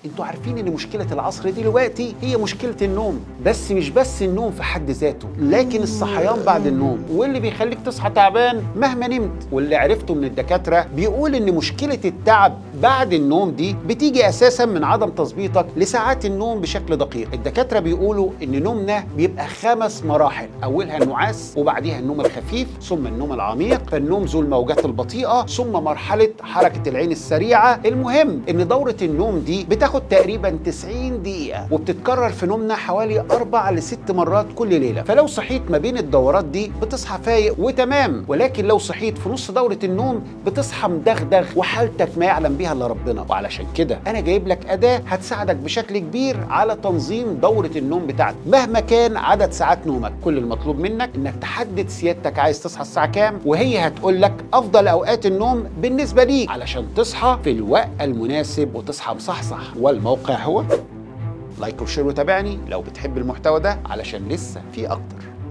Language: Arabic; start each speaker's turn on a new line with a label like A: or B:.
A: انتوا عارفين ان مشكله العصر دلوقتي هي مشكله النوم، بس مش بس النوم في حد ذاته، لكن الصحيان بعد النوم، واللي بيخليك تصحى تعبان مهما نمت. واللي عرفته من الدكاتره بيقول ان مشكله التعب بعد النوم دي بتيجي اساسا من عدم تظبيطك لساعات النوم بشكل دقيق. الدكاتره بيقولوا ان نومنا بيبقى 5 مراحل، اولها النعاس، وبعديها النوم الخفيف، ثم النوم العميق، فالنوم ذو الموجات البطيئه، ثم مرحله حركه العين السريعه. المهم ان دوره النوم دي بتاخد تقريبا 90 دقيقه، وبتتكرر في نومنا حوالي 4 ل 6 مرات كل ليله. فلو صحيت ما بين الدورات دي بتصحى فايق وتمام، ولكن لو صحيت في نص دوره النوم بتصحى مدغدغ وحالتك ما يعلم بيها الا ربنا. وعلشان كده انا جايب لك اداه هتساعدك بشكل كبير على تنظيم دوره النوم بتاعتك مهما كان عدد ساعات نومك. كل المطلوب منك انك تحدد سيادتك عايز تصحى الساعه كام، وهي هتقول لك افضل اوقات النوم بالنسبه ليك علشان تصحى في الوقت المناسب وتصحى مصحصح. والموقع هو لايك وشير وتابعني لو بتحب المحتوى ده علشان لسه في اكتر.